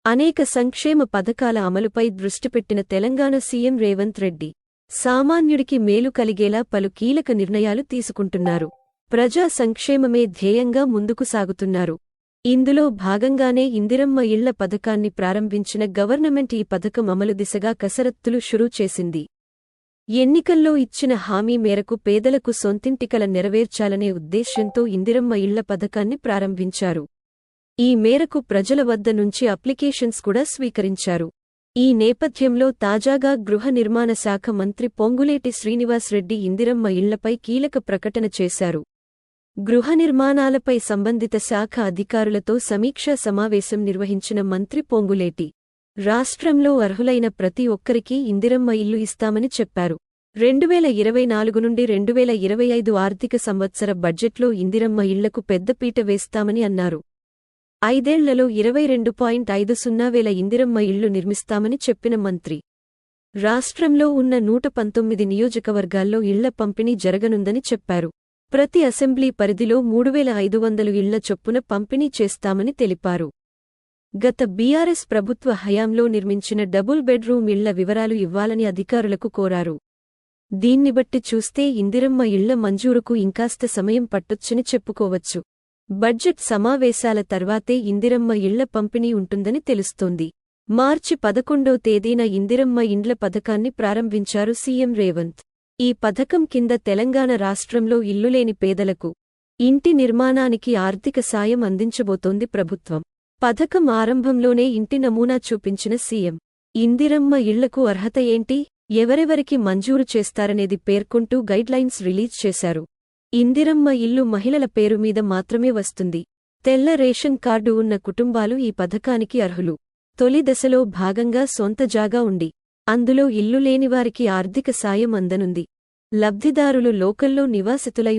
అనేక సంక్షేమ పథకాల అమలుపై దృష్టిపెట్టిన తెలంగాణ సీఎం రేవంత్ రెడ్డి సామాన్యుడికి మేలు కలిగేలా పలు కీలక నిర్ణయాలు తీసుకుంటున్నారు. ప్రజా సంక్షేమమే ధ్యేయంగా ముందుకు సాగుతున్నారు. ఇందులో భాగంగానే ఇందిరమ్మ ఇళ్ల పథకాన్ని ప్రారంభించిన గవర్నమెంట్ ఈ పథకం అమలు దిశగా కసరత్తులు షురూ చేసింది. ఎన్నికల్లో ఇచ్చిన హామీ మేరకు పేదలకు సొంతింటికల నెరవేర్చాలనే ఉద్దేశ్యంతో ఇందిరమ్మ ఇళ్ల పథకాన్ని ప్రారంభించారు. ఈ మేరకు ప్రజల వద్ద నుంచి అప్లికేషన్స్ కూడా స్వీకరించారు. ఈ నేపథ్యంలో తాజాగా గృహ నిర్మాణ శాఖ మంత్రి పొంగులేటి శ్రీనివాస్ రెడ్డి ఇందిరమ్మ ఇళ్లపై కీలక ప్రకటన చేశారు. గృహ నిర్మాణాలపై సంబంధిత శాఖ అధికారులతో సమీక్షా సమావేశం నిర్వహించిన మంత్రి పొంగులేటి రాష్ట్రంలో అర్హులైన ప్రతి ఒక్కరికీ ఇందిరమ్మ ఇల్లు ఇస్తామని చెప్పారు. 2024 నుండి 2025 ఆర్థిక సంవత్సర బడ్జెట్లో ఇందిరమ్మ ఇళ్లకు పెద్దపీట వేస్తామని అన్నారు. 5 ఏళ్లలో 22.50 ఇందిరమ్మ ఇళ్లు నిర్మిస్తామని చెప్పిన మంత్రి రాష్ట్రంలో ఉన్న 119 నియోజకవర్గాల్లో ఇళ్ల పంపిణీ జరగనుందని చెప్పారు. ప్రతి అసెంబ్లీ పరిధిలో 3500 ఇళ్ల చొప్పున పంపిణీ చేస్తామని తెలిపారు. గత బీఆర్ఎస్ ప్రభుత్వ హయాంలో నిర్మించిన డబుల్ బెడ్రూమ్ ఇళ్ల వివరాలు ఇవ్వాలని అధికారులకు కోరారు. దీన్ని బట్టి చూస్తే ఇందిరమ్మ ఇళ్ల మంజూరుకు ఇంకాస్త సమయం పట్టొచ్చని చెప్పుకోవచ్చు. బడ్జెట్ సమావేశాల తర్వాతే ఇందిరమ్మ ఇళ్ల పంపిణీ ఉంటుందని తెలుస్తోంది. మార్చి 11వ తేదీన ఇందిరమ్మ ఇండ్ల పథకాన్ని ప్రారంభించారు సీఎం రేవంత్. ఈ పథకం కింద తెలంగాణ రాష్ట్రంలో ఇల్లులేని పేదలకు ఇంటి నిర్మాణానికి ఆర్థిక సాయం అందించబోతోంది ప్రభుత్వం. పథకం ఆరంభంలోనే ఇంటి నమూనా చూపించిన సీఎం ఇందిరమ్మ ఇళ్లకు అర్హత ఏంటి, ఎవరెవరికి మంజూరు చేస్తారనేది పేర్కొంటూ గైడ్లైన్స్ రిలీజ్ చేశారు. ఇందిరమ్మ ఇల్లు మహిళల పేరు మీద మాత్రమే వస్తుంది. తెల్ల రేషన్ కార్డు ఉన్న కుటుంబాలు ఈ పథకానికి అర్హులు. తొలి దశలో భాగంగా సొంత జాగా ఉండి అందులో ఇల్లు లేనివారికి ఆర్థిక సాయం అందనుంది. లబ్ధిదారులు లోకల్లో నివాసితులై